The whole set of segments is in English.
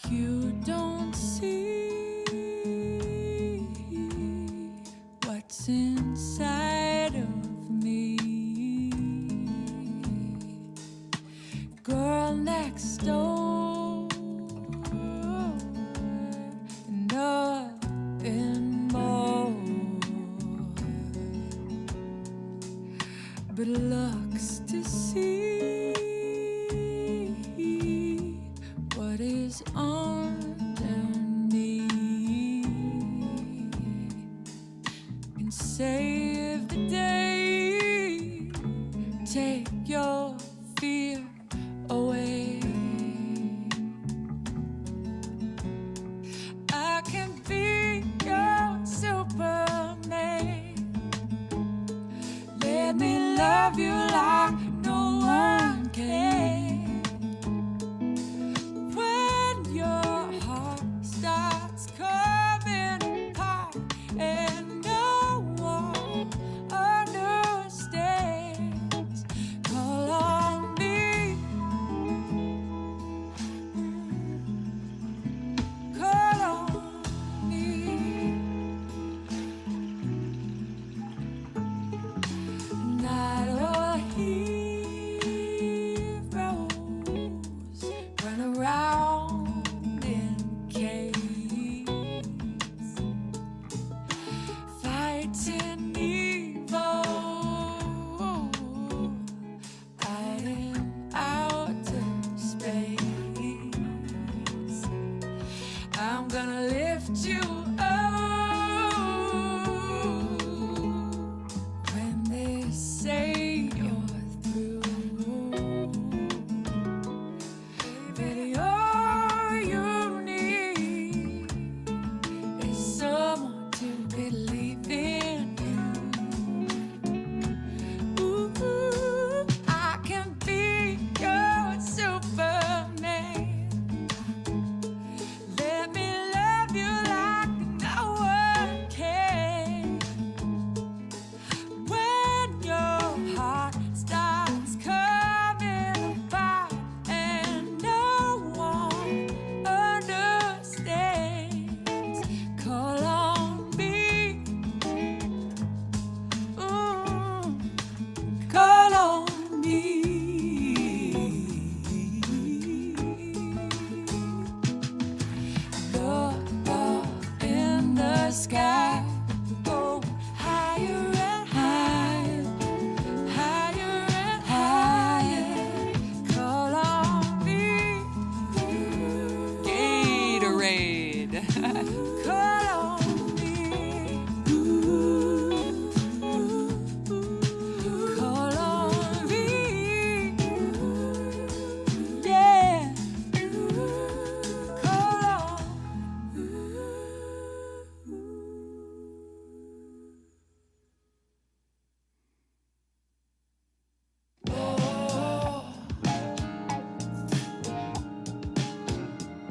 You don't see what's inside of me. Girl next door, nothing more, but looks to see what is underneath, and save the day, take your fear away. I can be your Superman. Let me love you like no one can. When your heart starts coming apart and no one understands, call on me. Call on me. Not all heroes run around in caves, fighting evil out in outer space. I'm gonna lift you up when they say you're through. Baby, all you need is someone to believe in you. Ooh, I can be your Superman. Let me love you like no one can. When your heart starts coming apart and no one understands, call on me. Ooh, call on me. Look up in the sky, go higher and higher, higher and higher. Call on me. Gatorade. Call on me. Call on me. Yeah. Call on. Oh,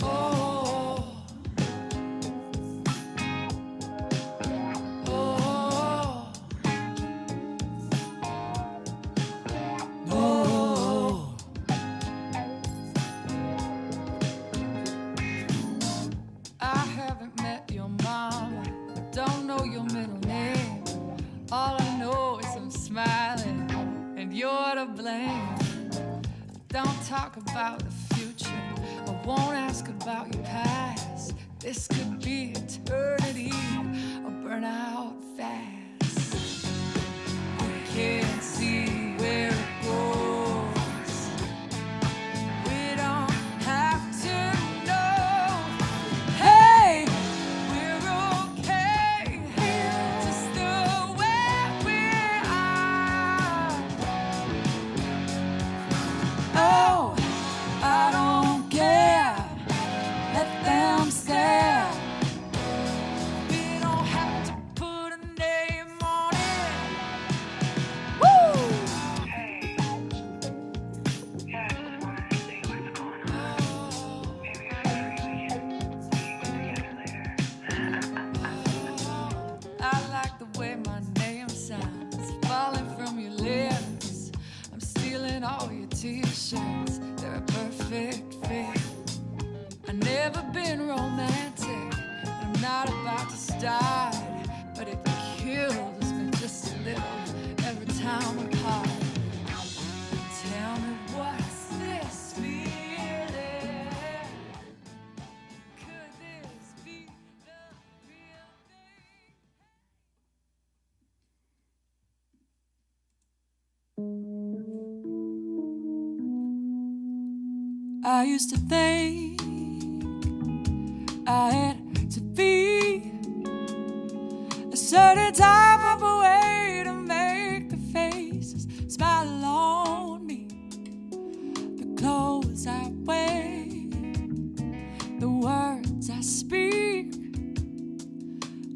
oh, oh, oh. I haven't met your mama, I don't know your middle name. All I know is I'm smiling and you're to blame. Don't talk about the future, I won't ask about your past. This could be eternity or burn out fast. We can't see where it goes. We don't have to know. Hey, we're okay just the way we are. Oh, I don't care. Let them stare. We don't have to put a name never been romantic. I'm not about to start, but it kills me just a little every time we part. Tell me what's this feeling? Could this be the real thing? I used to think I had to be a certain type of a way to make the faces smile on me. The clothes I wear, the words I speak,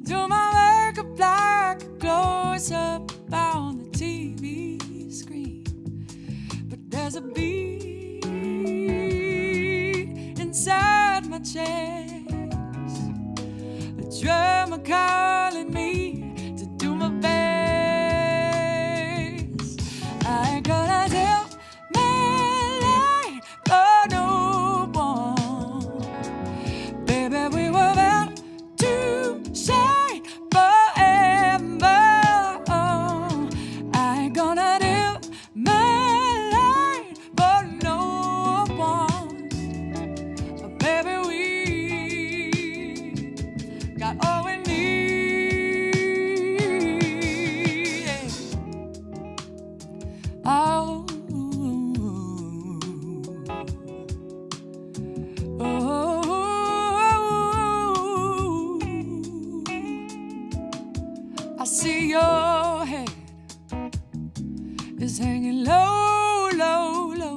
do my makeup like it glows up on the TV screen. But there's a beat inside my chest, a drummer calling me to do my best. I ain't gonna tell my life for no one. Baby, we were meant to shine forever. I ain't gonna tell my life for no one. Baby, we got all we need. Oh, I see your head is hanging low, low, low,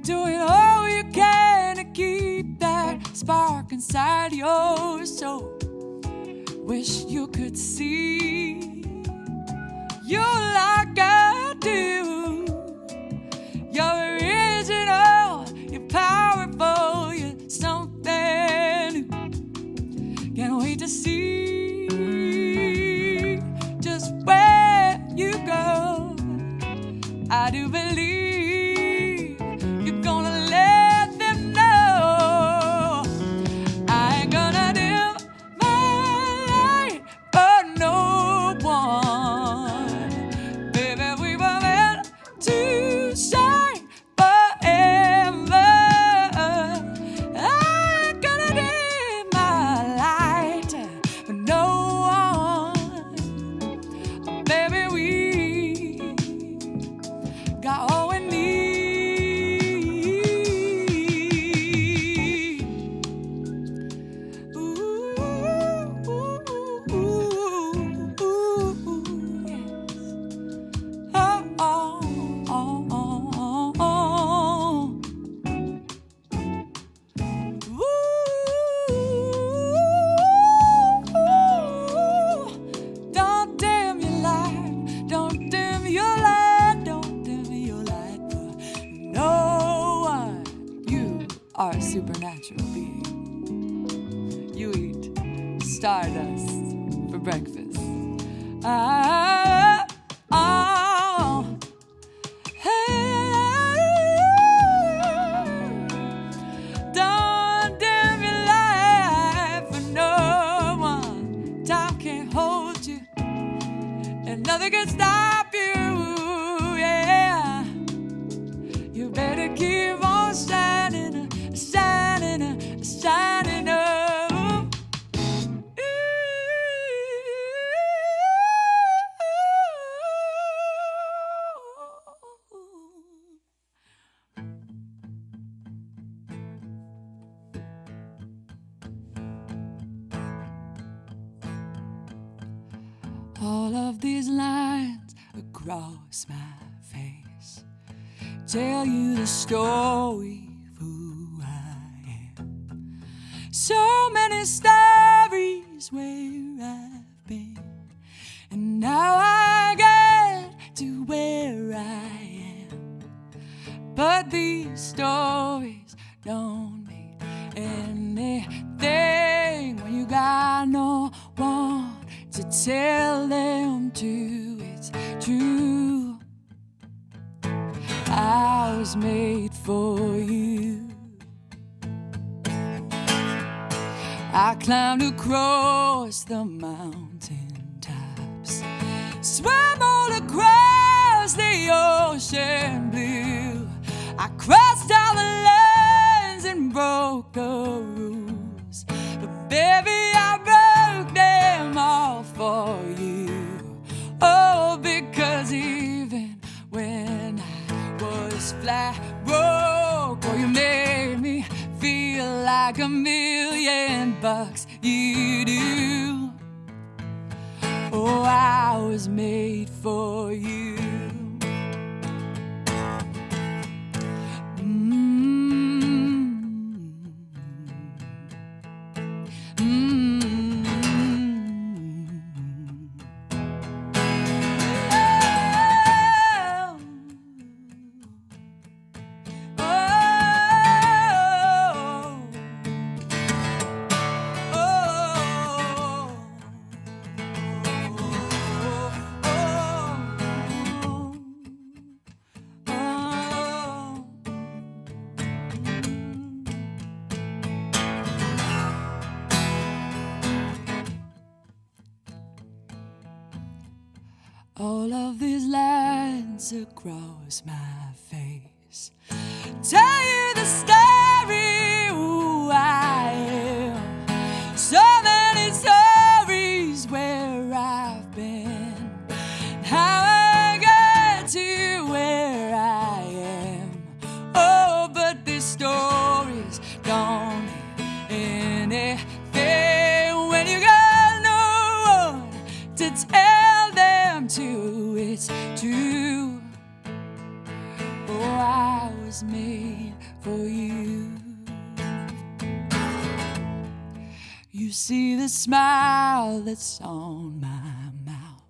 doing all you can to keep that spark inside your soul. Wish you could see you like I do. You're original, you're powerful, you're something new. Can't wait to see just where you go. I do believe you're gonna let them know. I ain't gonna do my life for no one. Baby, we were meant to shine forever. I ain't gonna do my light for no one. Baby, we got all we need. Ooh, ooh, ooh, yes. Oh, oh, oh, oh, oh. Ooh, don't dim your light, don't dim your light, don't dim your light for no one. You are a supernatural being. You eat stardust for breakfast. Don't dim your light for no one. Time can't hold you, and nothing can stop you. Yeah, you better keep on shining, shining, shining up. All of these lines across my face tell you the story of who I am. So many stories where I've been, and now I get to where I am. But these stories don't mean anything when you got no one to tell them to. It's true, I was made for you. I climbed across the mountain tops, swam all across the ocean blue. I crossed all the lines and broke the rules, but baby, I broke them all for you. Oh, because even when I was flat broke, oh, you made me feel like $1,000,000, you do. Oh, I was made for you. All of these lines across my face tell you the story who I am. So many stories where I've been, how I got to where I am. Oh, but these stories don't mean anything when you got no one to tell them to. It's true. Oh, I was made for you. You see the smile that's on my mouth,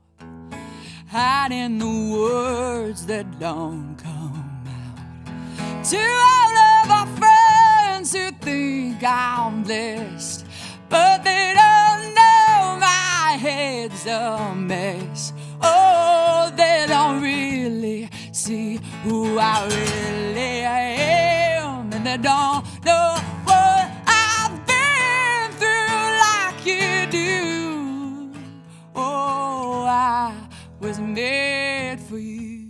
hiding the words that don't come out. To all of our friends who think I'm blessed, but they don't know my head's a mess. Oh, they don't really see who I really am, and they don't know what I've been through like you do. Oh, I was made for you.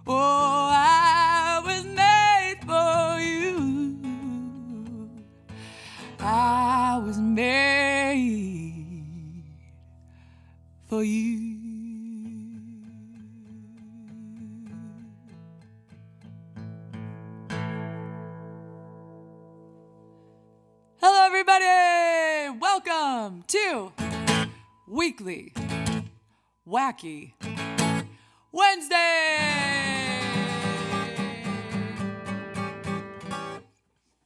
Oh, I was made for you. I was made for you. Hello, everybody! Welcome to Weekly Wacky Wednesday!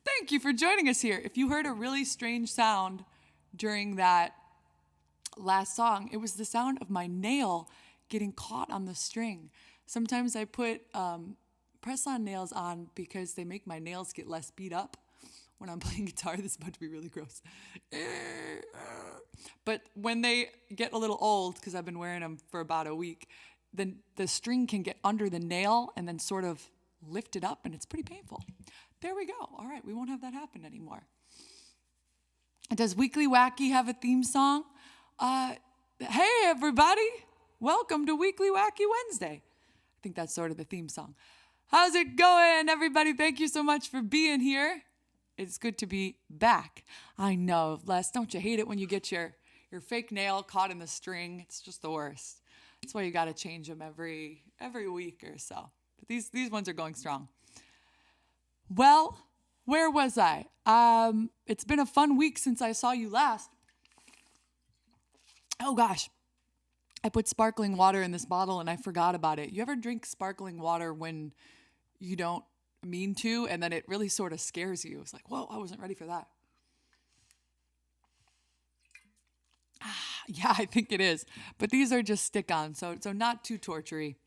Thank you for joining us here. If you heard a really strange sound during that last song, it was the sound of my nail getting caught on the string. Sometimes I put press-on nails on because they make my nails get less beat up when I'm playing guitar. This is about to be really gross. But when they get a little old, because I've been wearing them for about a week, then the string can get under the nail and then sort of lift it up, and it's pretty painful. There we go. All right, we won't have that happen anymore. Does Weekly Wacky have a theme song? Hey, everybody. Welcome to Weekly Wacky Wednesday. I think that's sort of the theme song. How's it going, everybody? Thank you so much for being here. It's good to be back. I know, Les, don't you hate it when you get your fake nail caught in the string? It's just the worst. That's why you got to change them every week or so. But these ones are going strong. Well, where was I? It's been a fun week since I saw you last. Oh gosh, I put sparkling water in this bottle and I forgot about it. You ever drink sparkling water when you don't mean to, and then it really sort of scares you? It's like, whoa, I wasn't ready for that. Yeah, I think it is. But these are just stick-on, so not too tortury.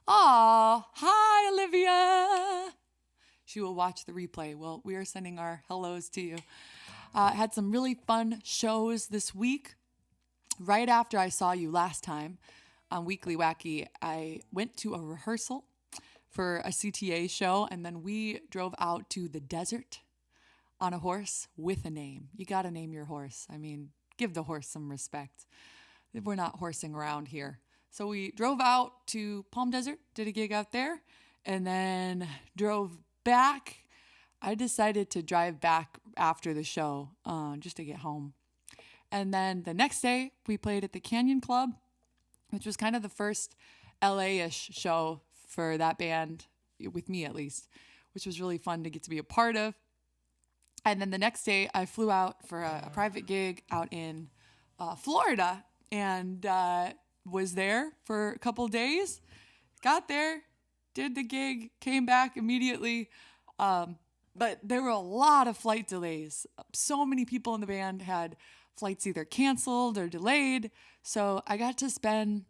Aw, hi, Olivia. She will watch the replay. Well, we are sending our hellos to you. Had some really fun shows this week. Right after I saw you last time on Weekly Wacky, I went to a rehearsal for a CTA show, and then we drove out to the desert on a horse with a name. You got to name your horse. I mean, give the horse some respect. We're not horsing around here. So we drove out to Palm Desert, did a gig out there, and then drove back. I decided to drive back after the show just to get home. And then the next day, we played at the Canyon Club, which was kind of the first LA-ish show for that band, with me at least, which was really fun to get to be a part of. And then the next day, I flew out for a private gig out in Florida, and was there for a couple days. Got there, did the gig, came back immediately. But there were a lot of flight delays. So many people in the band had flights either canceled or delayed. So I got to spend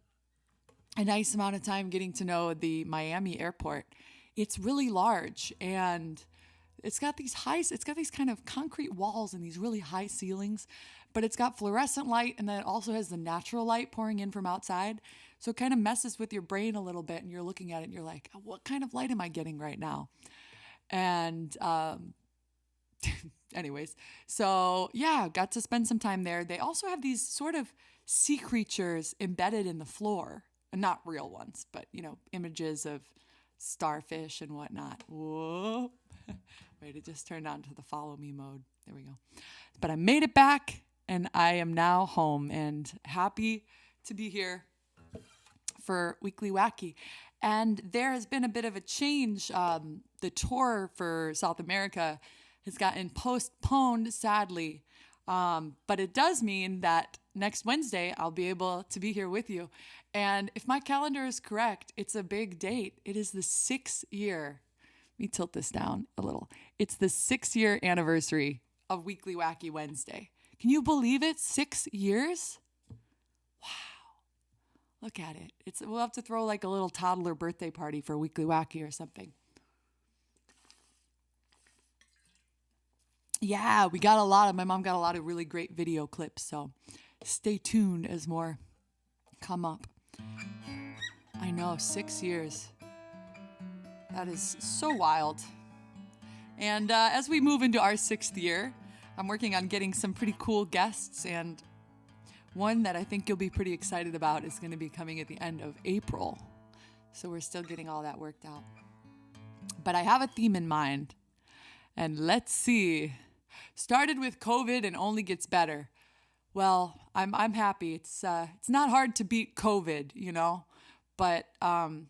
a nice amount of time getting to know the Miami airport. It's really large, and it's got these kind of concrete walls and these really high ceilings, but it's got fluorescent light, and then it also has the natural light pouring in from outside. So it kind of messes with your brain a little bit, and you're looking at it and you're like, what kind of light am I getting right now? And anyways, so yeah, got to spend some time there. They also have these sort of sea creatures embedded in the floor, and not real ones, but images of starfish and whatnot. Whoa. Wait, it just turned on to the follow me mode. There we go. But I made it back, and I am now home and happy to be here for Weekly Wacky. And there has been a bit of a change. The tour for South America has gotten postponed, sadly. But it does mean that next Wednesday, I'll be able to be here with you. And if my calendar is correct, it's a big date. It is the 6th year. Let me tilt this down a little. It's the 6-year anniversary of Weekly Wacky Wednesday. Can you believe it? 6 years? Wow. Look at it. We'll have to throw like a little toddler birthday party for Weekly Wacky or something. Yeah, my mom got a lot of really great video clips, so stay tuned as more come up. I know, 6 years. That is so wild. And as we move into our 6th year, I'm working on getting some pretty cool guests, and one that I think you'll be pretty excited about is going to be coming at the end of April. So we're still getting all that worked out. But I have a theme in mind, and let's see. Started with COVID and only gets better. Well, I'm happy. It's not hard to beat COVID, but I'm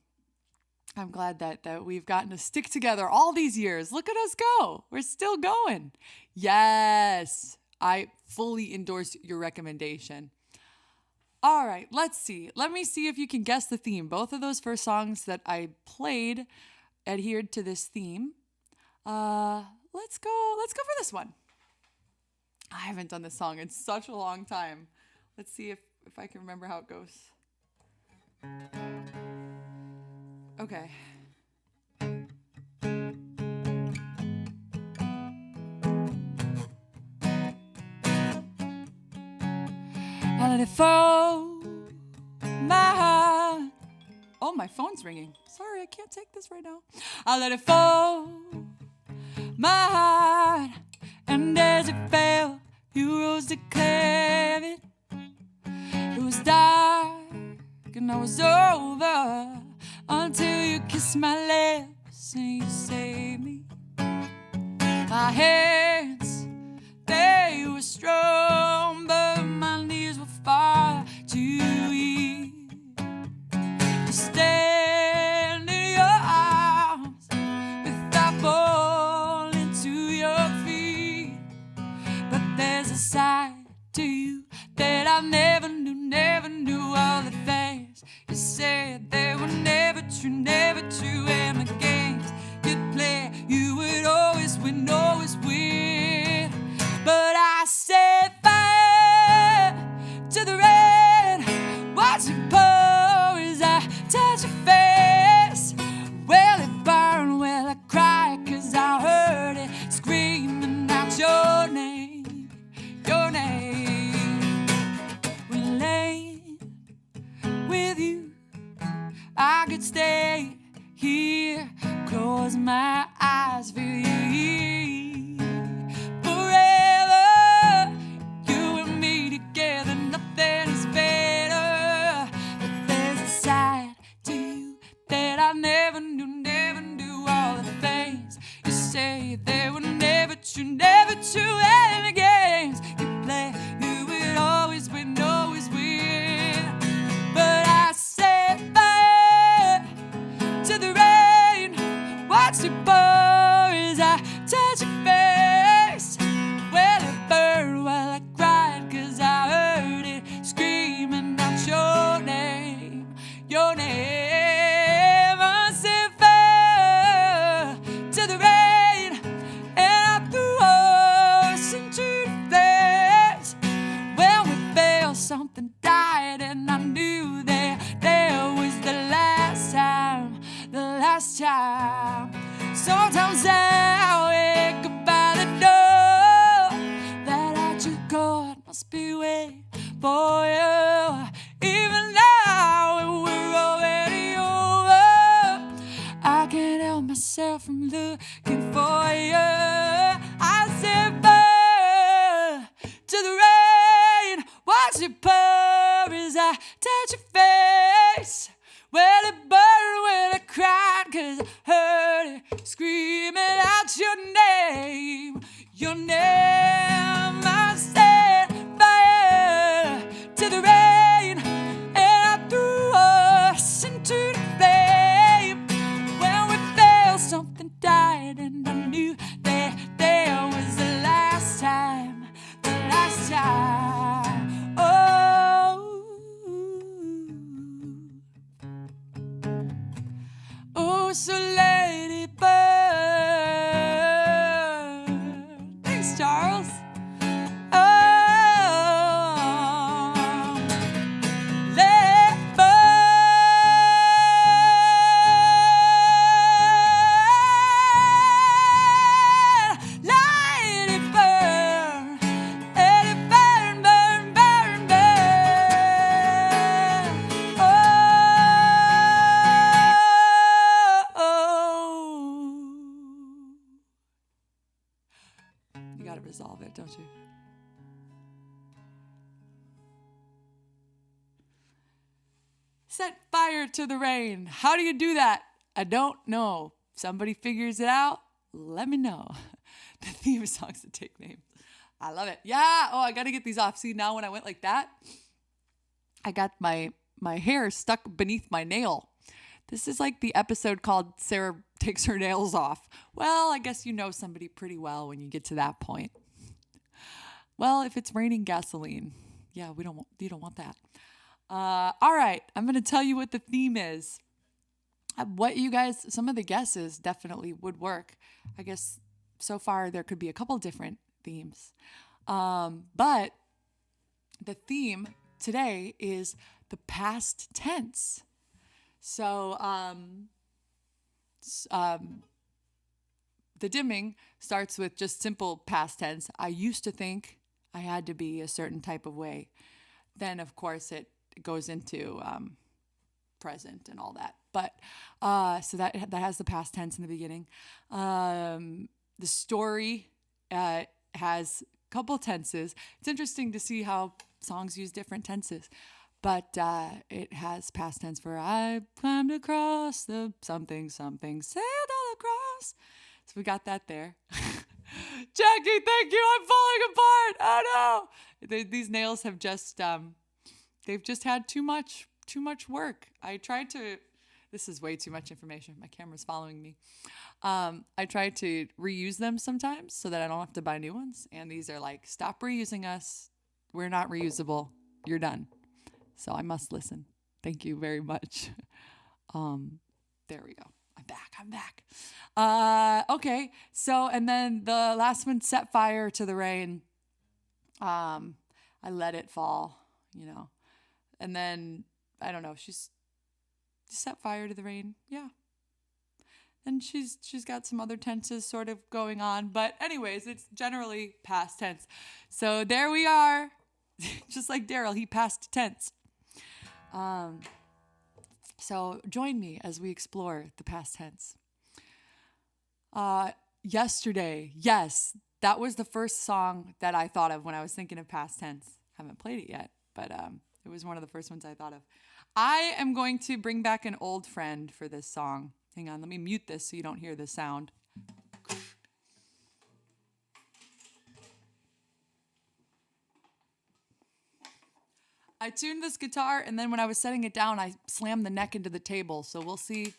glad that we've gotten to stick together all these years. Look at us go. We're still going. Yes, I fully endorse your recommendation. All right, let's see. Let me see if you can guess the theme. Both of those first songs that I played adhered to this theme. Let's go for this one. I haven't done this song in such a long time. Let's see if I can remember how it goes. Okay. I let it fall, my heart. Oh, my phone's ringing. Sorry, I can't take this right now. I let it fall, my heart. And as it fell, you rose to clear it. It was dark and I was over until you kissed my lips and you saved me. My hands, they were strong, but my knees were far too weak to stand in your arms without falling to your feet. But there's a side to you that I never knew. All the things you said, they were never true, and the games you'd play, you would always win, always win. say they were never true any games you play. You would always win, always win. But I set fire to the rain. Watch it pour as I touch your face. Well, it burned while I cried, 'cause I heard it screaming out your name, your name. I set fire to the rain, and I threw us into the flames. When we fell, something died, and I knew that there was the last time, the last time. Sometimes I wake up by the door that I just God must be waiting for you. Even now when we're already over, I can't help myself from looking for you. I said fire to the rain. Watch it pour as I touch your face. Well, it burned when I cried, 'cause I heard it screaming out your name, your name. I set fire to the rain, and I threw us into the flame. When we fell, something died, and I knew that there was the last time, the last time. Oh, so let it burn. Thanks, Charles. Oh, let it burn. Let it burn. Let it burn, burn, burn, burn. You gotta resolve it, don't you? Set fire to the rain. How do you do that? I don't know. Somebody figures it out, let me know. The theme songs that take names. I love it. Yeah. Oh, I gotta get these off. See, now when I went like that, I got my hair stuck beneath my nail. This is like the episode called Sarah Takes Her Nails Off. Well, I guess you know somebody pretty well when you get to that point. Well, if it's raining gasoline, yeah, you don't want that. All right, I'm going to tell you what the theme is. What you guys, some of the guesses definitely would work. I guess so far there could be a couple different themes. But the theme today is the past tense. So the dimming starts with just simple past tense. I used to think I had to be a certain type of way. Then, of course, it goes into present and all that. But so that has the past tense in the beginning. The story has a couple tenses. It's interesting to see how songs use different tenses. But it has past tense for I climbed across the something, something, sailed all across. So we got that there. Jackie, thank you. I'm falling apart. Oh, no. These nails have just, they've just had too much work. I tried to, this is way too much information. My camera's following me. I try to reuse them sometimes so that I don't have to buy new ones. And these are like, stop reusing us. We're not reusable. You're done. So I must listen. Thank you very much. There we go. I'm back. Okay. So, and then the last one, set fire to the rain. I let it fall, and then, I don't know, she's set fire to the rain. Yeah. And she's got some other tenses sort of going on, but anyways, it's generally past tense. So there we are. Just like Daryl, he past tense. So join me as we explore the past tense. Yesterday, yes, that was the first song that I thought of when I was thinking of past tense. Haven't played it yet, but it was one of the first ones I thought of. I am going to bring back an old friend for this song. Hang on, let me mute this so you don't hear the sound. I tuned this guitar, and then when I was setting it down, I slammed the neck into the table. So we'll see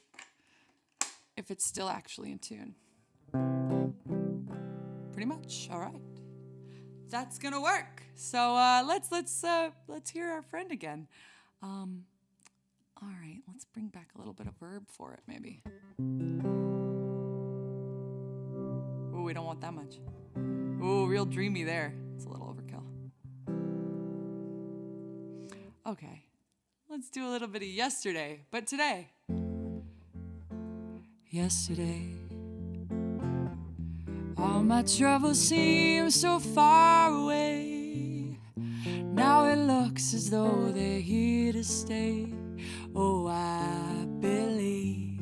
if it's still actually in tune. Pretty much. All right. That's gonna work. So let's hear our friend again. All right. Let's bring back a little bit of verb for it, maybe. Oh, we don't want that much. Oh, real dreamy there. It's a little overkill. Okay, let's do a little bit of yesterday, but today. Yesterday, all my troubles seem so far away. Now it looks as though they're here to stay. Oh, I believe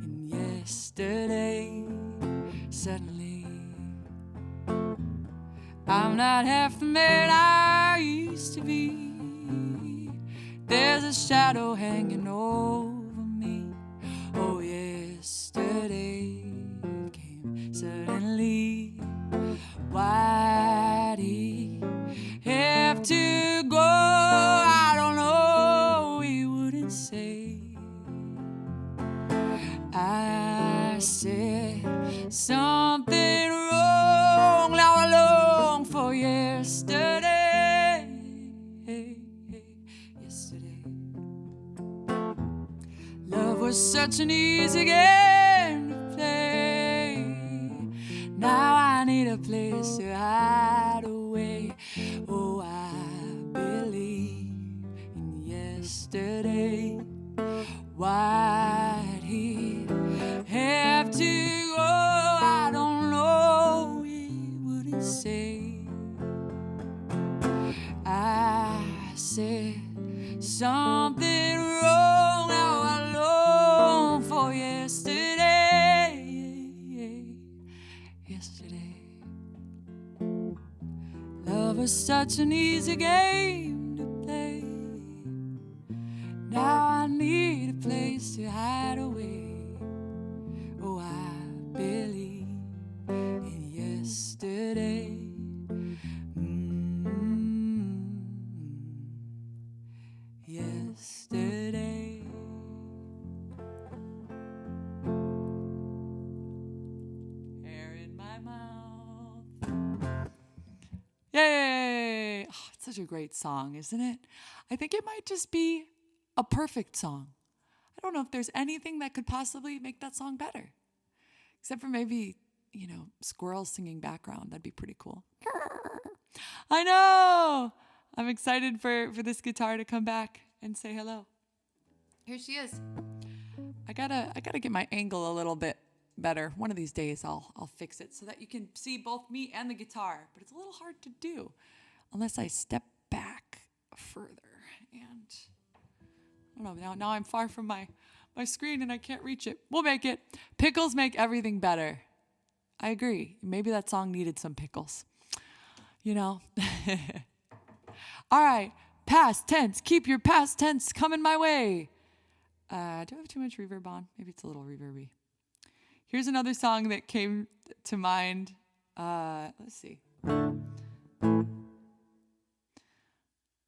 in yesterday. Suddenly, I'm not half the man I used to be. There's a shadow hanging over me. Oh, yesterday came suddenly. Why'd he have to go? I don't know, he wouldn't say. I said something wrong. Now I long for yesterday. Love was such an easy game to play. Now I need a place to hide away. Oh, I believe in yesterday. Why'd he have to go? I don't know, he wouldn't say. I said something wrong. Now I long for yesterday. Yesterday. Love was such an easy game to play. Now I need a place to hide away. Oh, I believe in yesterday. Yesterday. Hair in my mouth. Yay! Oh, it's such a great song, isn't it? I think it might just be a perfect song. I don't know if there's anything that could possibly make that song better. Except for maybe, squirrels singing background. That'd be pretty cool. I know! I'm excited for this guitar to come back and say hello. Here she is. I gotta get my angle a little bit better. One of these days I'll fix it so that you can see both me and the guitar. But it's a little hard to do unless I step back further. And I don't know, now I'm far from my screen and I can't reach it. We'll make it. Pickles make everything better. I agree. Maybe that song needed some pickles. All right. Past tense. Keep your past tense coming my way. Do I have too much reverb on? Maybe it's a little reverby. Here's another song that came to mind. Let's see. All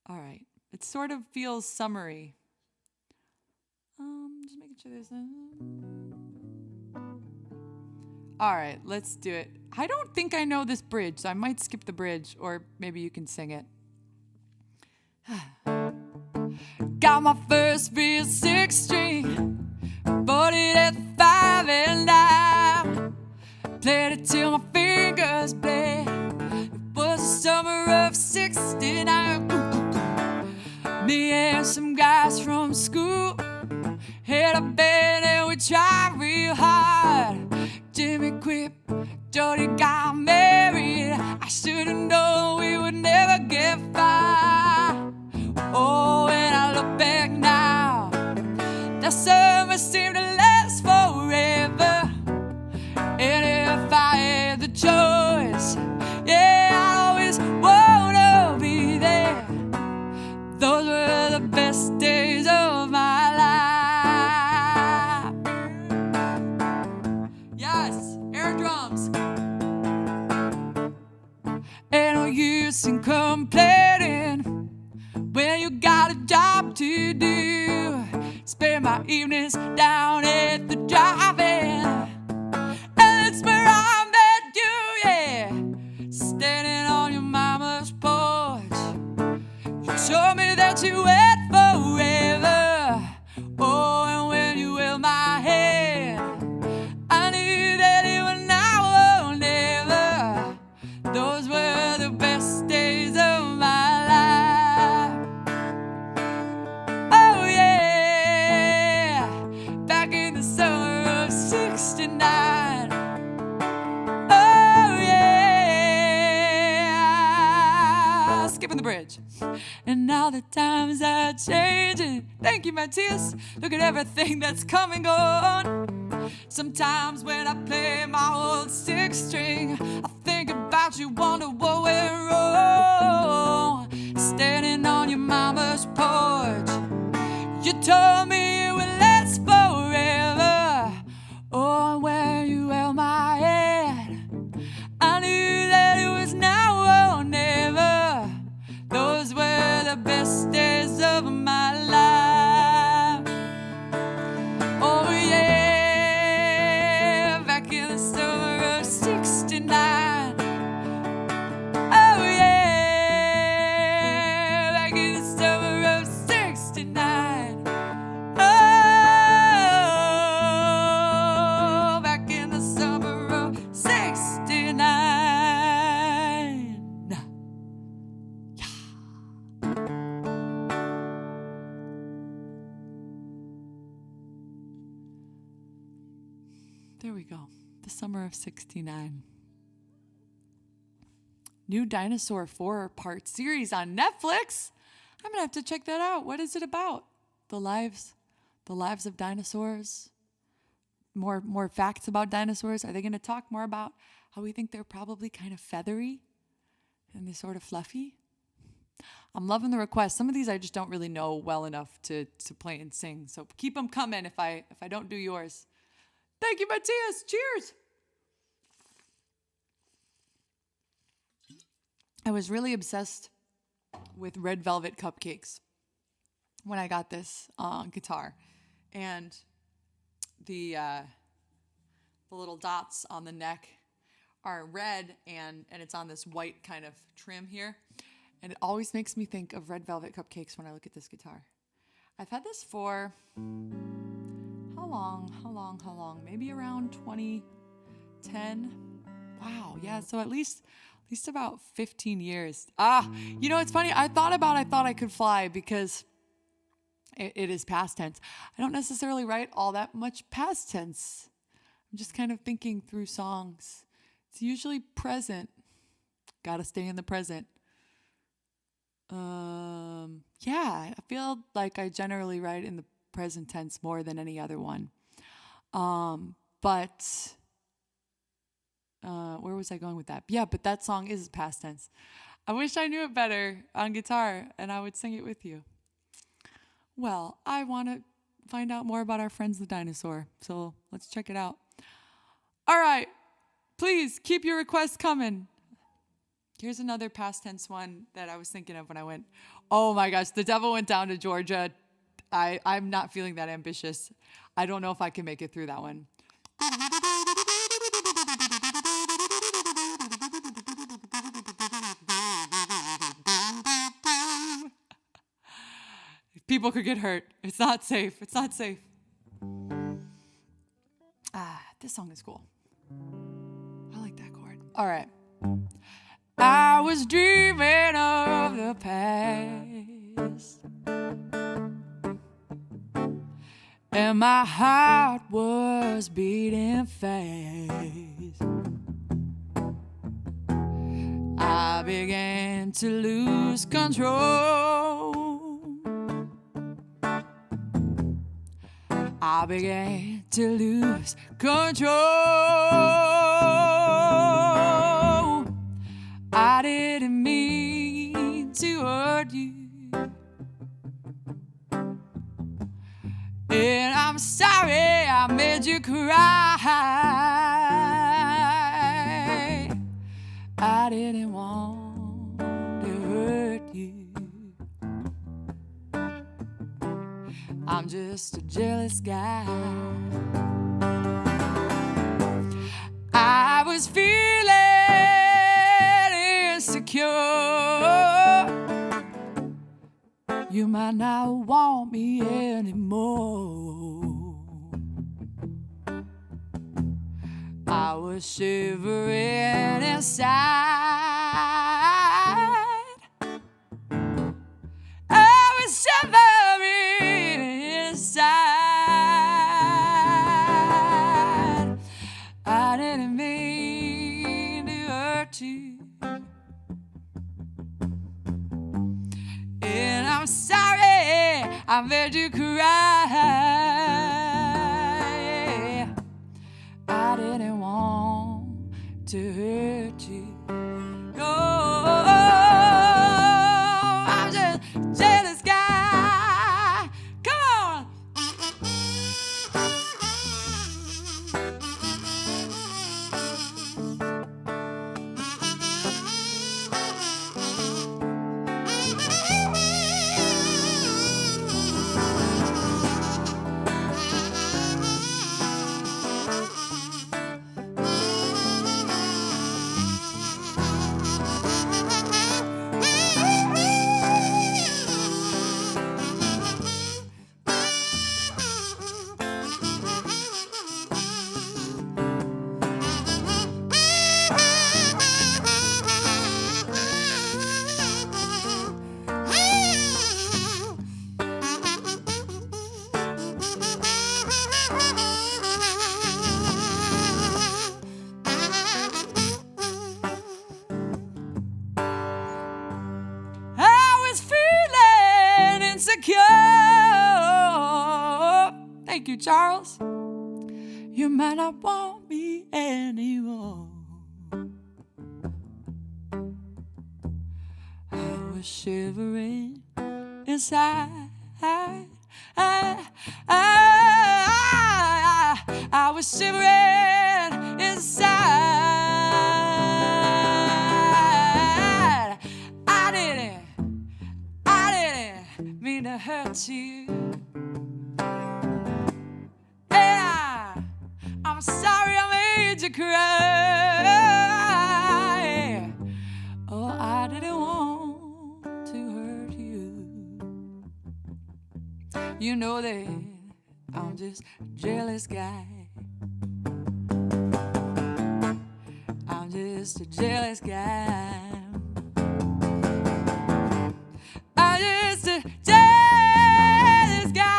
right. It sort of feels summery. Just making sure there's All right, let's do it. I don't think I know this bridge, so I might skip the bridge, or maybe you can sing it. Got my first real 6-string, bought it at 5 and dime. Played it till my fingers bled. It was the summer of '69. Me and some guys from school had a band and we tried real hard. Jimmy quit, Jody got married. I should've known we would never get far. Oh, when I look back now, that summer seemed to last forever. And if I had the choice, yeah, I'd always wanna be there. Those were the best days of my life. Yes, air drums. Ain't no use in complaining when you got usually do. Spend my evenings down at the drive-in. That's where I met you, yeah. Standing on your mama's porch. You told me that you went forever. Oh, and when you held my hand, I knew that it was now or never. Those were the best days of my life. Oh yeah, back in the summer of '69. Oh yeah, skipping the bridge. And now the times are changing. Thank you, Matthias. Look at everything that's come and gone. Sometimes when I play my old six string, I think about you, wonder what went wrong. Standing on your mama's porch, you told me it would last forever. Oh, when you held my hand, I knew that it was now or never. Those were the best days of my life. Oh yeah, back in the summer of '69. Oh yeah, back in the summer of '69. Oh, back in the summer of '69. There we go. The summer of '69. New Dinosaur 4-part series on Netflix. I'm gonna have to check that out. What is it about? The lives of dinosaurs. More facts about dinosaurs. Are they gonna talk more about how we think they're probably kind of feathery and they're sort of fluffy? I'm loving the requests. Some of these I just don't really know well enough to play and sing. So keep them coming if I don't do yours. Thank you, Matthias. Cheers. I was really obsessed with red velvet cupcakes when I got this guitar. And the little dots on the neck are red, and it's on this white kind of trim here. And it always makes me think of red velvet cupcakes when I look at this guitar. I've had this for... How long? Maybe around 2010. Wow, yeah, so at least about 15 years. You know, it's funny. I thought I could fly because it is past tense. I don't necessarily write all that much past tense. I'm just kind of thinking through songs. It's usually present. Gotta stay in the present. Yeah, I feel like I generally write in the present tense more than any other one. But where was I going with that? Yeah, but that song is past tense. I wish I knew it better on guitar and I would sing it with you. Well, I want to find out more about our friends the dinosaur, so let's check it out. All right, please keep your requests coming. Here's another past tense one that I was thinking of when I went, oh my gosh, the devil went down to Georgia. I'm not feeling that ambitious. I don't know if I can make it through that one. People could get hurt. It's not safe. It's not safe. This song is cool. I like that chord. All right. I was dreaming of the past, and my heart was beating fast. I began to lose control. I began to lose control. I didn't mean to hurt you, and I'm sorry I made you cry. I didn't want to hurt you. just a jealous guy. I was feeling insecure. You might not want me anymore. I was shivering inside. I was shivering inside. I didn't mean to hurt you, and I'm sorry I made you cry. I didn't want to hurt you. Oh, I'm just a jealous guy. Come on. Thank you, Charles. You might not want me anymore. I was shivering inside. I was shivering inside. I didn't mean to hurt you. I'm sorry I made you cry. Oh, I didn't want to hurt you. You know that I'm just a jealous guy. I'm just a jealous guy. I'm just a jealous guy.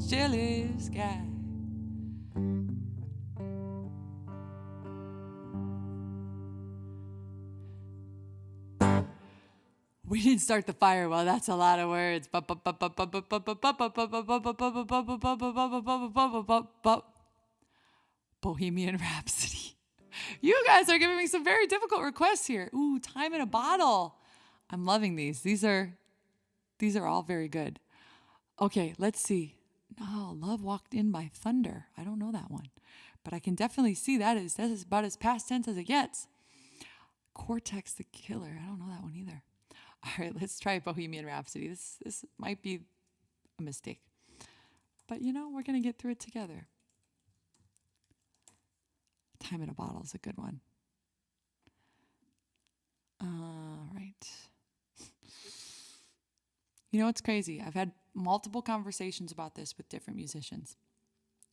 Jealous guy. We didn't start the fire. Well, that's a lot of words. Bohemian Rhapsody. You guys are giving me some very difficult requests here. Ooh, Time in a Bottle. I'm loving these. These are all very good. Okay, let's see. Oh, Love Walked In by Thunder. I don't know that one, but I can definitely see that is about as past tense as it gets. Cortex the Killer. I don't know that one either. All right, let's try Bohemian Rhapsody. This might be a mistake, but we're gonna get through it together. Time in a Bottle is a good one. All right. It's crazy. I've had multiple conversations about this with different musicians.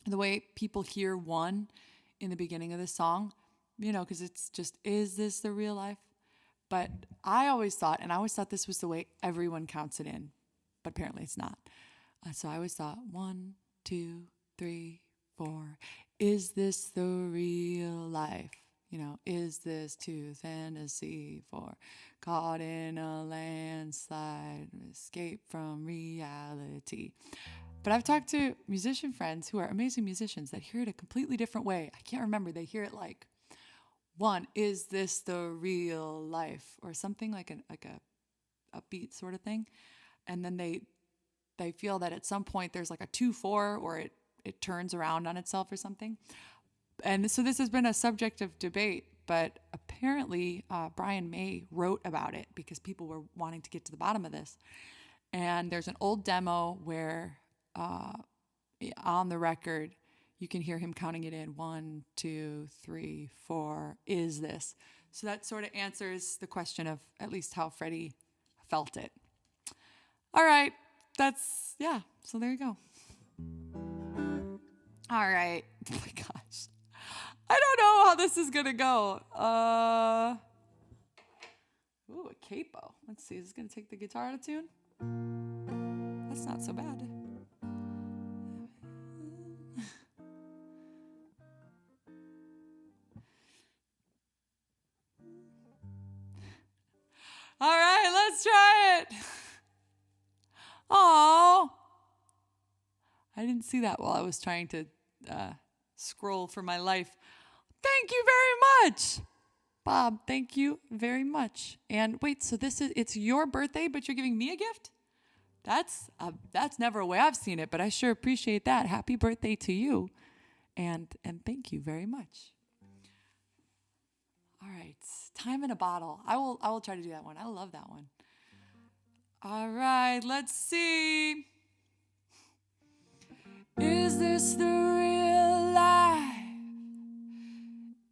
The way people hear one in the beginning of the song, because it's just, is this the real life? But I always thought this was the way everyone counts it in, but apparently it's not. So I always thought 1, 2, 3, 4. Is this the real life? Is this too fantasy for caught in a landslide, escape from reality? But I've talked to musician friends who are amazing musicians that hear it a completely different way. I can't remember. They hear it like, 1, is this the real life? Or something like a upbeat sort of thing. And then they feel that at some point there's like a 2-4 or it turns around on itself or something. And so this has been a subject of debate, but apparently Brian May wrote about it because people were wanting to get to the bottom of this. And there's an old demo where on the record, you can hear him counting it in. 1, 2, 3, 4, is this? So that sort of answers the question of at least how Freddie felt it. All right. So there you go. All right. Oh my gosh. I don't know how this is going to go. Ooh, a capo. Let's see. Is this going to take the guitar out of tune? That's not so bad. All right, let's try it. Oh, I didn't see that while I was trying to scroll for my life. Thank you very much, Bob. Thank you very much. And wait, so it's your birthday, but you're giving me a gift? That's never a way I've seen it, but I sure appreciate that. Happy birthday to you, and thank you very much. All right, time in a bottle. I will try to do that one. I love that one. All right, let's see. Is this the real life?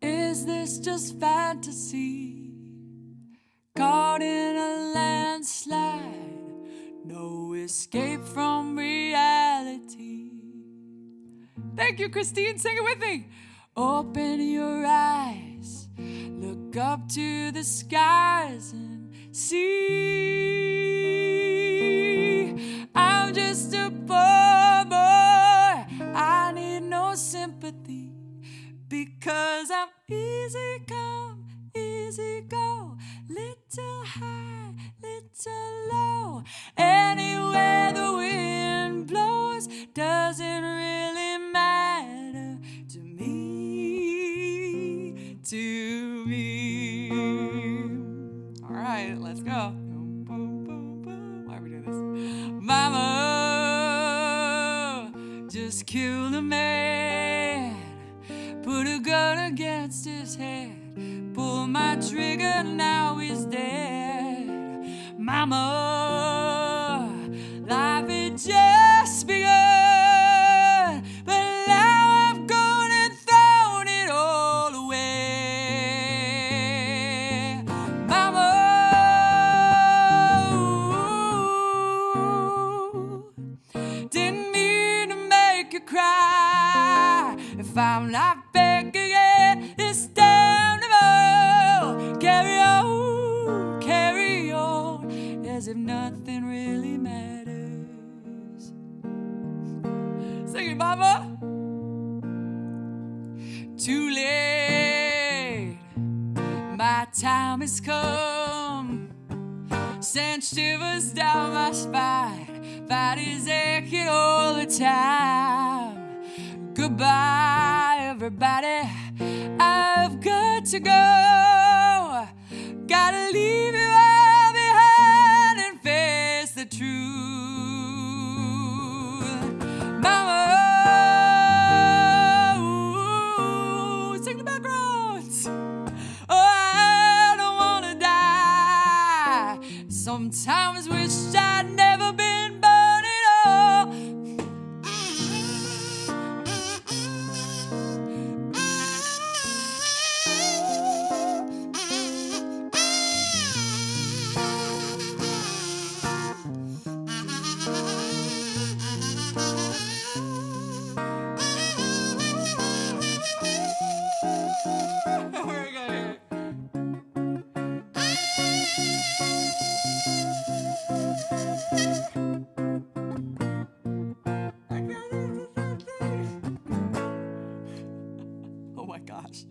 Is this just fantasy? Caught in a landslide, no escape from reality. Thank you, Christine. Sing it with me. Open your eyes, look up to the skies and see. I'm just a poor boy, I need no sympathy, because I'm easy come, easy go, little high, little low. Anywhere the wind blows doesn't really matter to me, to me. All right, let's go. Why are we doing this? Mama just killed a man, put a gun against his head, pulled my trigger, now he's dead. Mama, life had just begun, but now I've gone and thrown it all away. Mama, didn't mean to make you cry. If I'm not back again, it's time to go. Carry on, as if nothing really matters. Sing it, mama. Too late, my time has come. Sent shivers down my spine, body's aching all the time. Goodbye, everybody, I've got to go. Gotta leave you all behind and face the truth. Mama, ooh, sing the backgrounds. Oh, I don't wanna die. Sometimes wish I'd never been born at all. Oh my gosh.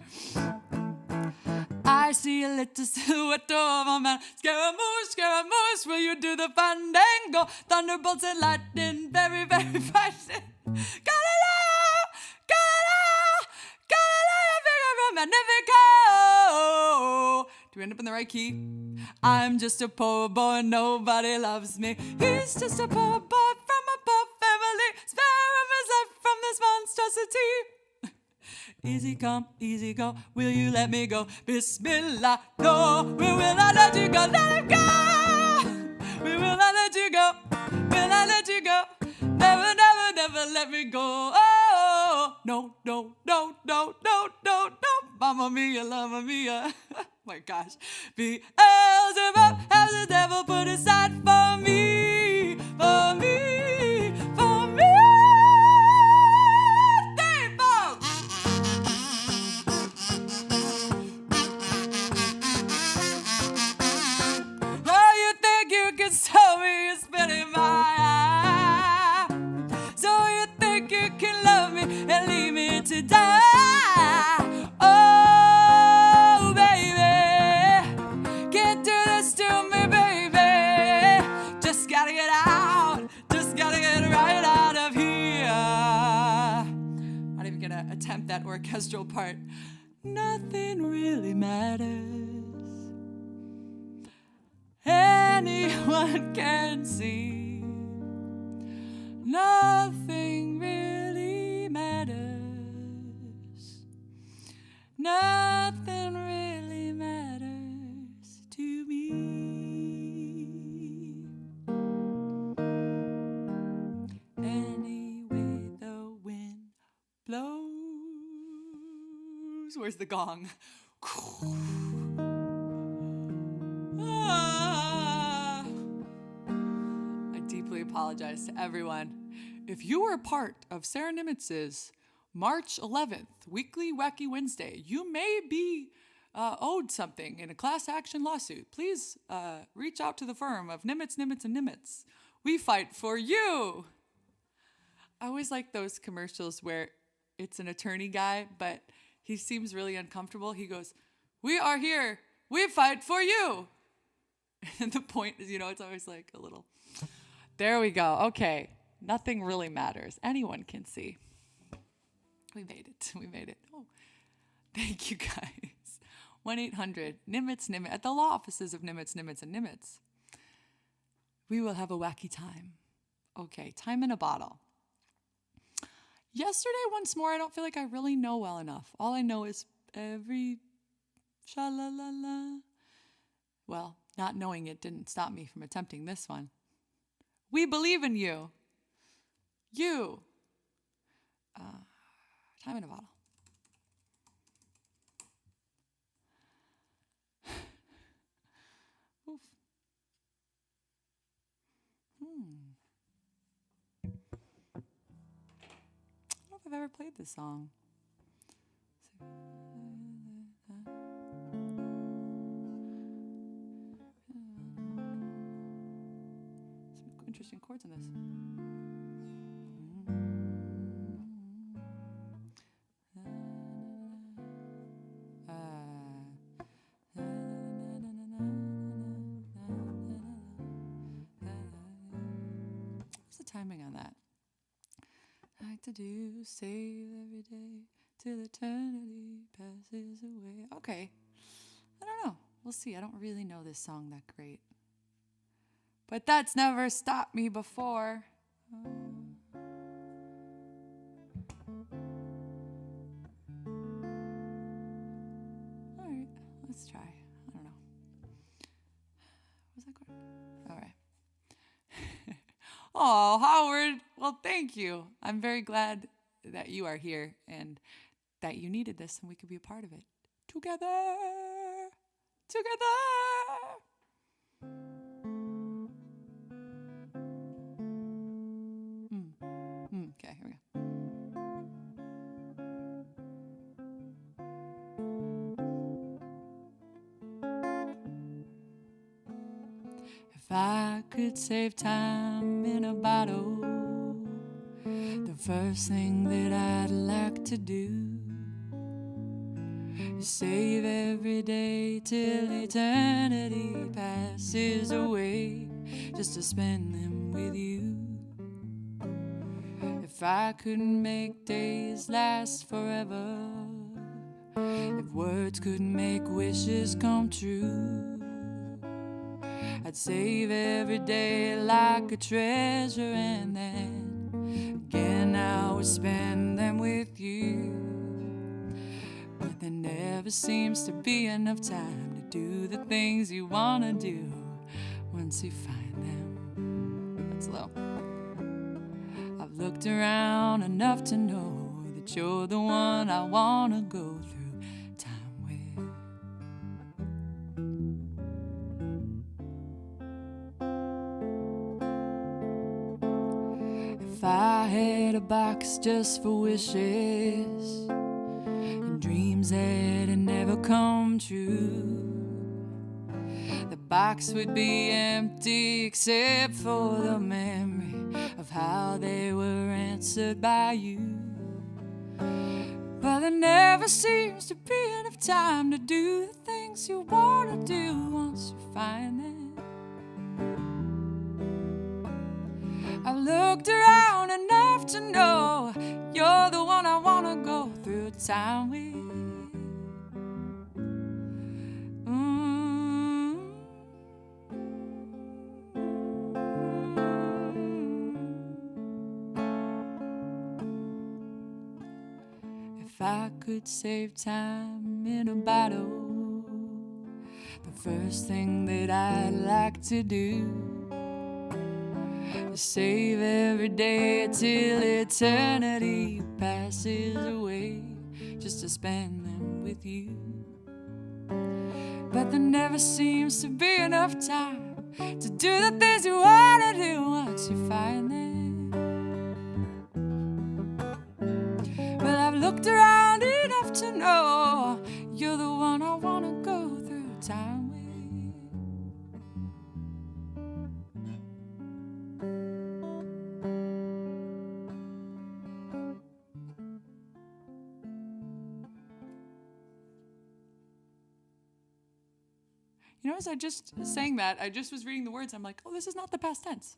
I see a little silhouette of a man. Scaramouche, will you do the fandango? Thunderbolts and lightning, very, very frightening. Galileo, very magnifico. Do we end up in the right key? I'm just a poor boy, nobody loves me. He's just a poor boy from a poor family. Spare him his life from this monstrosity. Easy come, easy go, will you let me go? Bismillah, no, we will not let you go, let him go. We will not let you go. I let you go. Never, never, never let me go. Oh, no, no, no, no, no, no, no. Mamma mia, mamma mia. My gosh. Beelzebub has the devil put aside for me, for me, for me. Devil! Oh, you think you can stop me? You're spinning my eye. So you think you can love me and leave me to die? Oh, baby, can't do this to me, baby. Just gotta get out. Just gotta get right out of here. I'm not even gonna attempt that orchestral part. Nothing really matters. Anyone can see. Nothing really matters. Nothing really matters to me. Anyway, the wind blows. Where's the gong? I deeply apologize to everyone. If you were a part of Sarah Nimitz's March 11th weekly Wacky Wednesday, you may be owed something in a class action lawsuit. Please reach out to the firm of Nimitz, Nimitz, and Nimitz. We fight for you. I always like those commercials where it's an attorney guy, but he seems really uncomfortable. He goes, "We are here. We fight for you." And the point is, it's always like a little... There we go. Okay. Nothing really matters. Anyone can see. We made it. We made it. Oh, thank you guys. 1-800-NIMITZ, NIMITZ. At the law offices of Nimitz, Nimitz, and Nimitz. We will have a wacky time. Okay. Time in a bottle. Yesterday, once more, I don't feel like I really know well enough. All I know is every sha-la-la-la. Well, not knowing it didn't stop me from attempting this one. We believe in you. You. Time in a bottle. Oof. I don't know if I've ever played this song. Some interesting chords in this. What's the timing on that? I like to do, save every day till eternity passes away. Okay. I don't know. We'll see. I don't really know this song that great. But that's never stopped me before. All right. Let's try. I don't know. Was that chord? All right. Oh, Howard. Well, thank you. I'm very glad that you are here and that you needed this and we could be a part of it. Together. Together. Okay, here we go. If I could save time in a bottle, the first thing that I'd like to do is save every day till eternity passes away, just to spend them with you. If I could make days last forever, if words could make wishes come true, I'd save every day like a treasure, and then again I would spend them with you. But there never seems to be enough time to do the things you wanna do once you find them. That's low. looked around enough to know that you're the one I wanna go through time with. If I had a box just for wishes and dreams that had never come true, the box would be empty except for the memory of how they were answered by you. But there never seems to be enough time to do the things you want to do once you find them. I've looked around enough to know you're the one I want to go through time with. If I could save time in a battle, the first thing that I'd like to do is save every day till eternity passes away, just to spend them with you. But there never seems to be enough time to do the things you want to do once you find them. Well, I've looked around enough to know you're the one I want to go through time with. You know, as I just sang that, I just was reading the words. I'm like, oh, this is not the past tense.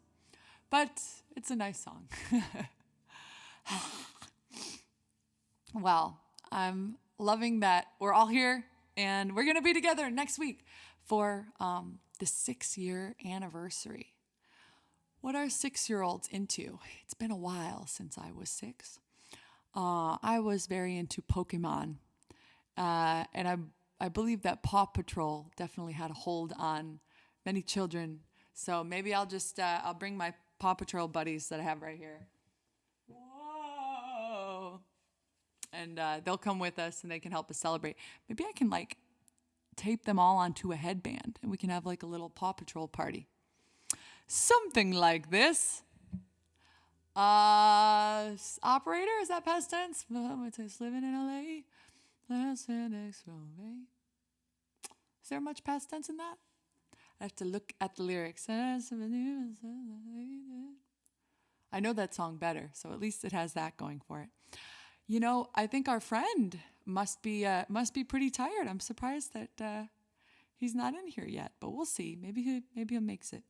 But it's a nice song. Well, I'm loving that we're all here and we're going to be together next week for the 6-year anniversary. What are 6-year-olds into? It's been a while since I was 6. I was very into Pokemon, and I believe that Paw Patrol definitely had a hold on many children. So maybe I'll just I'll bring my Paw Patrol buddies that I have right here. Whoa! And they'll come with us and they can help us celebrate. Maybe I can like tape them all onto a headband and we can have like a little Paw Patrol party. Something like this. Operator, is that past tense? Living in LA. Is there much past tense in that? I have to look at the lyrics. I know that song better, so at least it has that going for it. You know, I think our friend must be pretty tired. I'm surprised that he's not in here yet, but we'll see. Maybe he makes it.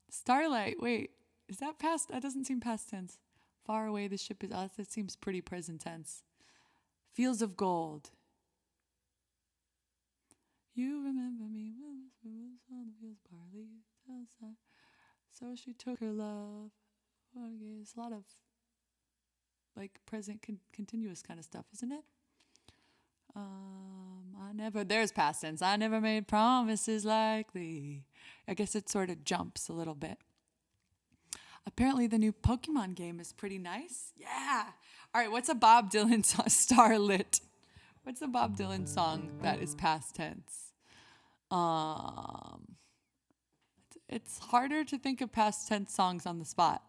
Starlight. Wait, is that past? That doesn't seem past tense. Far away, the ship is us. That seems pretty present tense. Fields of gold. You remember me on the fields barley. So she took her love. It's a lot of like present continuous kind of stuff, isn't it? There's past tense. I never made promises like thee. I guess it sort of jumps a little bit. Apparently the new Pokemon game is pretty nice. Yeah. All right, what's a Bob Dylan song? Starlit. What's a Bob Dylan song that is past tense? It's harder to think of past tense songs on the spot.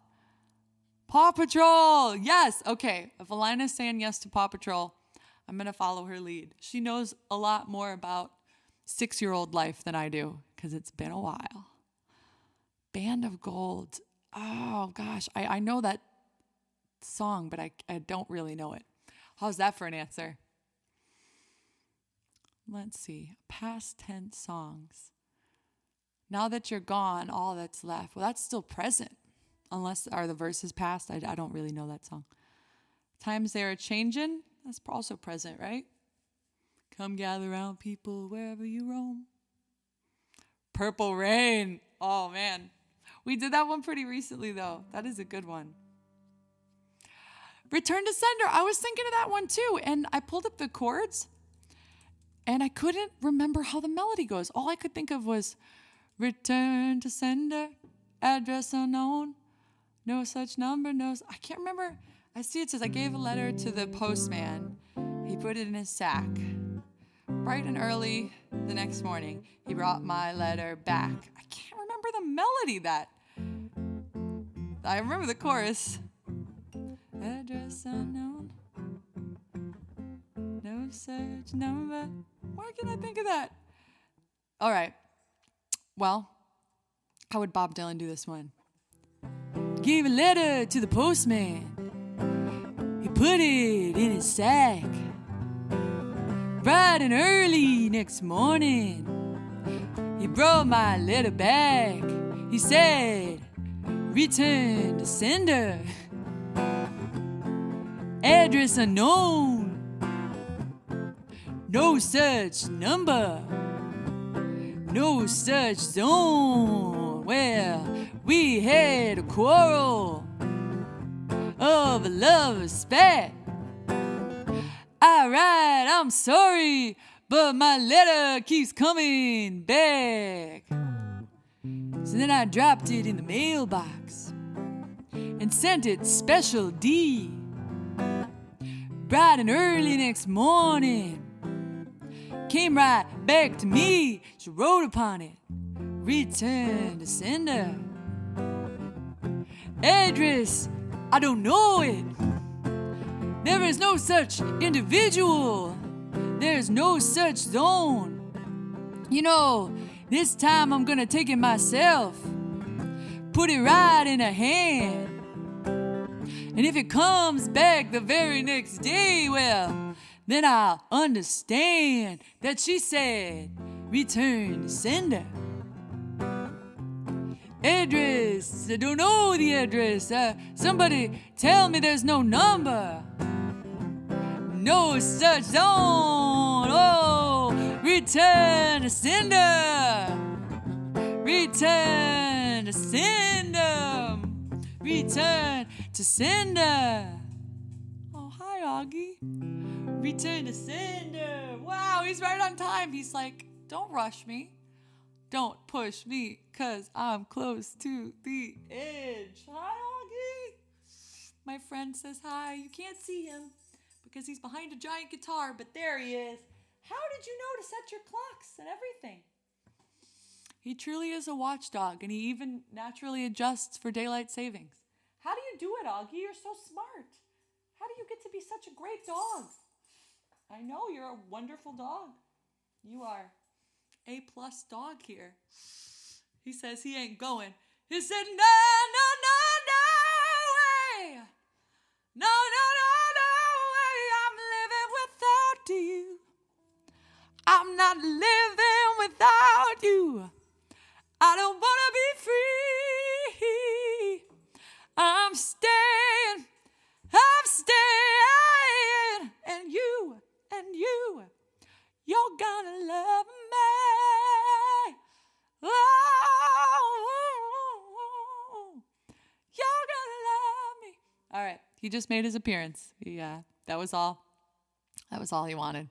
Paw Patrol. Yes. Okay. If Alina's saying yes to Paw Patrol, I'm going to follow her lead. She knows a lot more about 6-year-old life than I do because it's been a while. Band of Gold. Oh, gosh. I know that song, but I don't really know it. How's that for an answer? Let's see. Past tense songs. Now that you're gone, all that's left. Well, that's still present. Unless are the verses past? I don't really know that song. Times they are changing. That's also present, right? Come gather round people wherever you roam. Purple Rain. Oh, man. We did that one pretty recently, though. That is a good one. Return to Sender. I was thinking of that one, too. And I pulled up the chords, and I couldn't remember how the melody goes. All I could think of was, return to sender, address unknown. No such number, I can't remember. I see it says, I gave a letter to the postman. He put it in his sack. Bright and early the next morning, he brought my letter back. I can't remember the melody I remember the chorus. Address unknown. No such number. Why can I think of that? All right. Well, how would Bob Dylan do this one? Gave a letter to the postman. He put it in his sack. Bright and early next morning, he brought my letter back. He said, return to sender. Address unknown. No such number. No such zone. Well, we had a quarrel of a lover's spat. Alright, I'm sorry, but my letter keeps coming back. So then I dropped it in the mailbox and sent it special D. Bright and early next morning, came right back to me. She wrote upon it, return to sender. Address, I don't know it. There is no such individual. There's no such zone. You know, this time I'm gonna take it myself. Put it right in her hand. And if it comes back the very next day, well, then I'll understand that she said, return to sender. Address, I don't know the address. Somebody tell me there's no number. No such zone. Oh, return to sender. Return to sender. Return to sender. Oh, hi, Augie. Return to sender. Wow, he's right on time. He's like, don't rush me. Don't push me, 'cause I'm close to the edge. Hi, Augie. My friend says hi. You can't see him because he's behind a giant guitar, but there he is. How did you know to set your clocks and everything? He truly is a watchdog, and he even naturally adjusts for daylight savings. How do you do it, Augie? You're so smart. How do you get to be such a great dog? I know you're a wonderful dog. You are A+ dog here. He says he ain't going. He said, no way. No way. I'm living without you. I'm not living without you. I don't want to be free. I'm staying. And you, you're gonna love me. Oh, you're gonna love me. All right, he just made his appearance. That was all. That was all he wanted.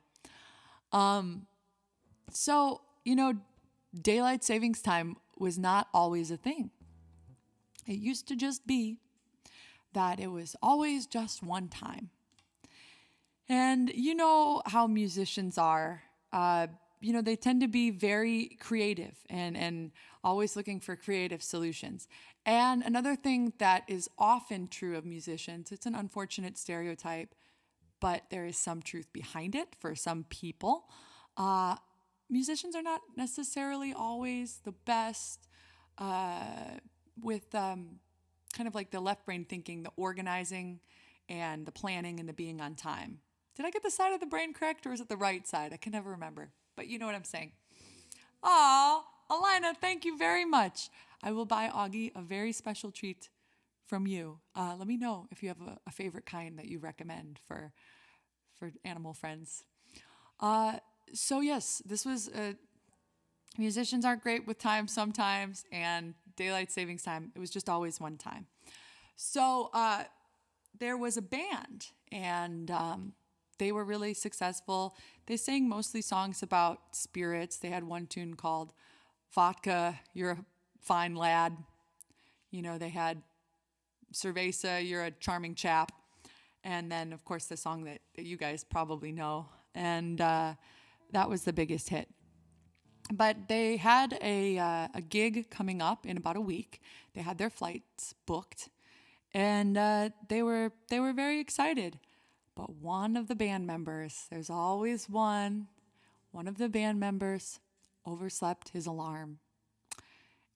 So, daylight savings time was not always a thing. It used to just be that it was always just one time. And you know how musicians are. They tend to be very creative and always looking for creative solutions. And another thing that is often true of musicians, it's an unfortunate stereotype, but there is some truth behind it for some people. Musicians are not necessarily always the best with kind of like the left brain thinking, the organizing and the planning and the being on time. Did I get the side of the brain correct, or is it the right side? I can never remember, but you know what I'm saying. Aw, Alina, thank you very much. I will buy Augie a very special treat from you. Let me know if you have a favorite kind that you recommend for animal friends. So yes, this was musicians aren't great with time sometimes, and daylight savings time, it was just always one time. So there was a band, and they were really successful. They sang mostly songs about spirits. They had one tune called Vodka, You're a Fine Lad. They had Cerveza, You're a Charming Chap. And then, of course, the song that you guys probably know. And that was the biggest hit. But they had a gig coming up in about a week. They had their flights booked. And they were very excited. But one of the band members, there's always one of the band members overslept his alarm.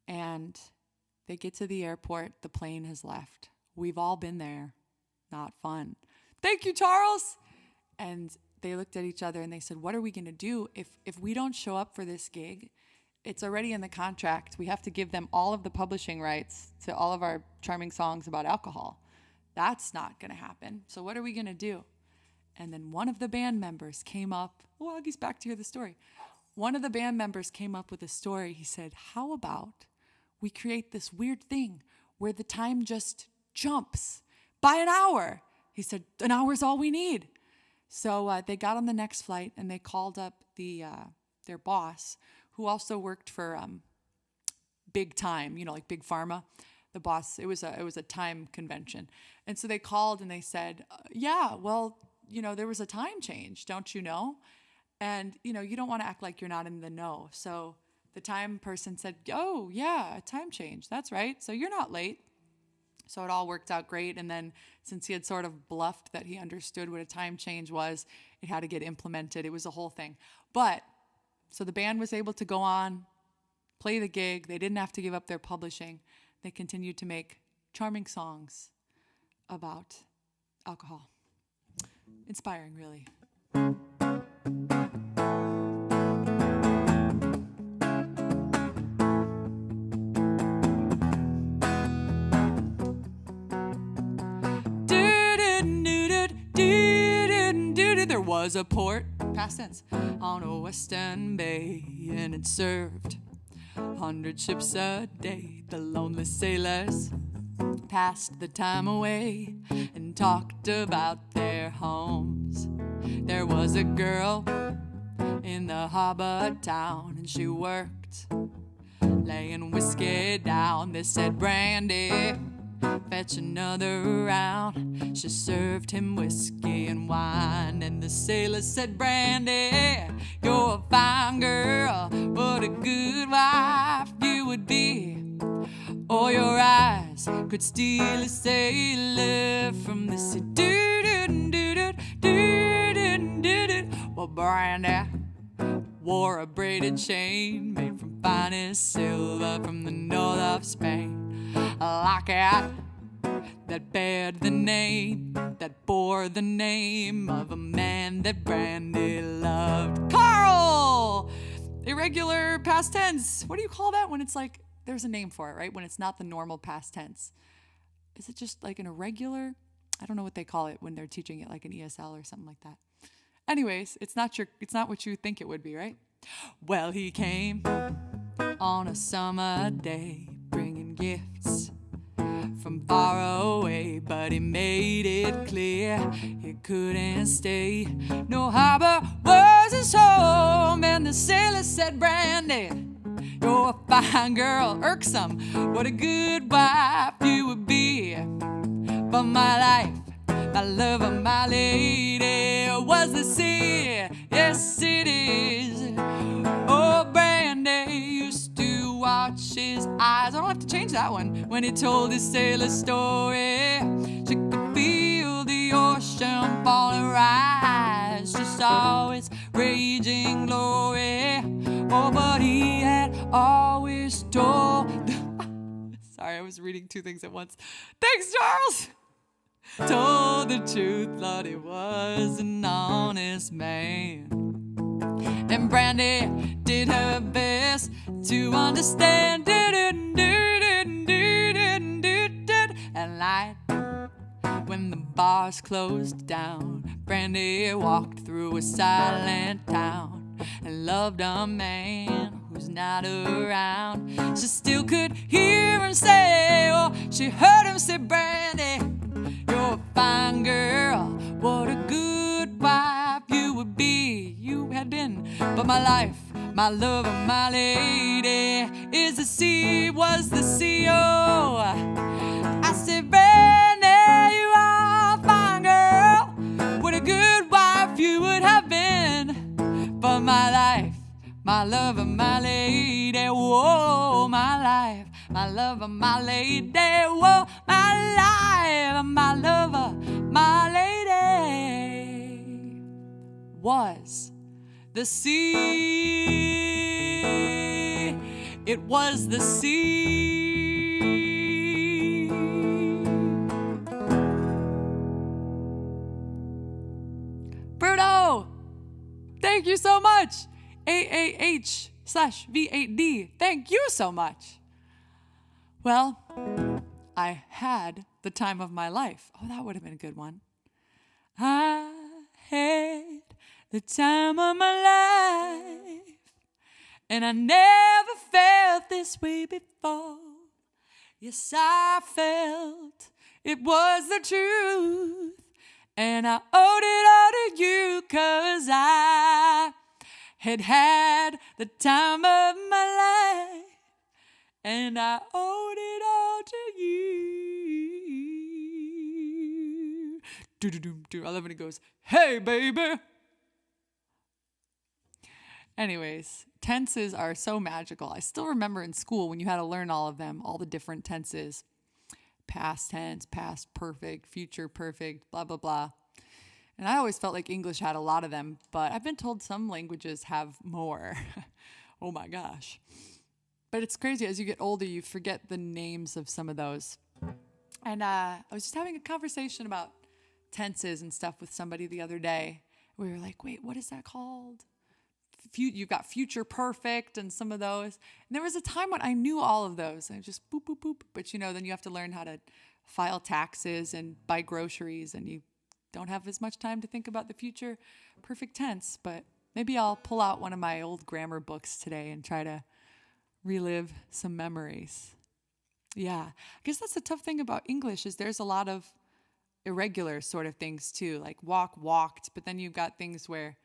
And they get to the airport, the plane has left. We've all been there. Not fun. Thank you, Charles. And they looked at each other and they said, what are we going to do if we don't show up for this gig? It's already in the contract. We have to give them all of the publishing rights to all of our charming songs about alcohol. That's not going to happen. So what are we going to do? And then one of the band members came up. Oh, Augie's back to hear the story. One of the band members came up with a story. He said, how about we create this weird thing where the time just jumps by an hour? He said, an hour is all we need. So they got on the next flight and they called up their boss, who also worked for Big Time, like Big Pharma. The boss, it was a time convention. And so they called and they said, yeah, well, there was a time change, don't you know? And, you don't want to act like you're not in the know. So the time person said, oh, yeah, a time change. That's right. So you're not late. So it all worked out great. And then since he had sort of bluffed that he understood what a time change was, it had to get implemented. It was a whole thing. But so the band was able to go on, play the gig. They didn't have to give up their publishing. They continued to make charming songs about alcohol. Inspiring, really. There was a port, past tense, on a western bay, and it served 100 ships a day. The lonely sailors passed the time away and talked about their homes. There was a girl in the harbor town, and she worked laying whiskey down. They said, Brandy, fetch another round. She served him whiskey and wine, and the sailor said, Brandy, you're a fine girl, what a good wife you would be. Oh, your eyes could steal a sailor from the sea. Well, Brandy wore a braided chain made from finest silver from the north of Spain. A locket that bore the name of a man that Brandy loved. Carl! Irregular past tense. What do you call that when it's like, there's a name for it, right? When it's not the normal past tense. Is it just like an irregular? I don't know what they call it when they're teaching it, like an ESL or something like that. Anyways, it's not what you think it would be, right? Well, he came on a summer day, bringing gifts from far away, but he made it clear he couldn't stay. No harbor was his home, and the sailor said, Brandy, you're a fine girl, irksome, what a good wife you would be. But my life, my love of my lady was the sea, yes it is. Oh, Brandy used to watch his eyes, I don't have to change that one, when he told his sailor story. She could feel the ocean fall and rise, she saw its raging glory. Oh, but he had always told sorry, I was reading two things at once. Thanks, Charles! Told the truth, thought he was an honest man. And Brandy did her best to understand. And night, when the bars closed down, Brandy walked through a silent town and loved a man who's not around. She still could hear him say, oh, she heard him say, Brandy, you're a fine girl, what a good wife you would be. You had been, but my life, my love, and my lady is the sea, was the sea. Oh, I said, Brandy, my lover, my lady, whoa, my life, my lover, my lady, whoa, my life, my lover, my lady was the sea. It was the sea. Bruno, thank you so much. AAH/V8D, thank you so much. Well, I had the time of my life. Oh, that would have been a good one. I had the time of my life, and I never felt this way before. Yes, I felt it was the truth, and I owed it all to you, 'cause I had the time of my life, and I owed it all to you. Do-do-do-do. I love when it goes, hey, baby. Anyways, tenses are so magical. I still remember in school when you had to learn all of them, all the different tenses. Past tense, past perfect, future perfect, blah, blah, blah. And I always felt like English had a lot of them, but I've been told some languages have more. Oh my gosh. But it's crazy. As you get older, you forget the names of some of those. And I was just having a conversation about tenses and stuff with somebody the other day. We were like, wait, what is that called? You've got future perfect and some of those. And there was a time when I knew all of those. And I just boop, boop, boop. But, then you have to learn how to file taxes and buy groceries, and you don't have as much time to think about the future perfect tense. But maybe I'll pull out one of my old grammar books today and try to relive some memories. Yeah, I guess that's the tough thing about English is there's a lot of irregular sort of things too, like walk, walked. But then you've got things where,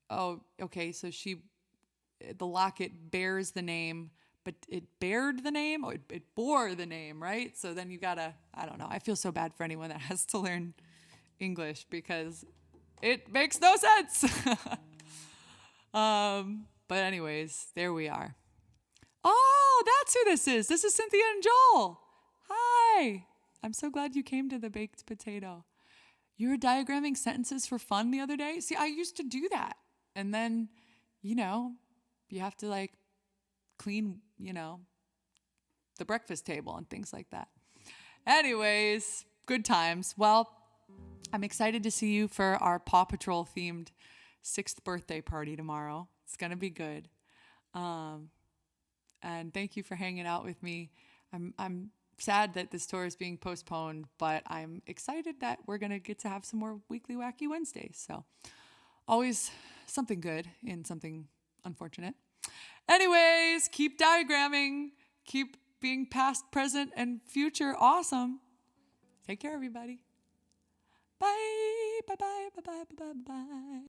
oh, okay, so the locket bears the name, but it bared the name, or it bore the name, right? So then you gotta, I don't know. I feel so bad for anyone that has to learn English because it makes no sense. But anyways, there we are. Oh, that's who this is. This is Cynthia and Joel. Hi. I'm so glad you came to the baked potato. You were diagramming sentences for fun the other day? See, I used to do that. And then, you have to clean, the breakfast table and things like that. Anyways, good times. Well, I'm excited to see you for our Paw Patrol themed 6th birthday party tomorrow. It's going to be good. And thank you for hanging out with me. I'm sad that this tour is being postponed, but I'm excited that we're going to get to have some more weekly Wacky Wednesdays. So always something good in something unfortunate. Anyways, keep diagramming, keep being past, present, and future awesome. Take care, everybody. Bye, bye, bye, bye, bye, bye, bye, bye.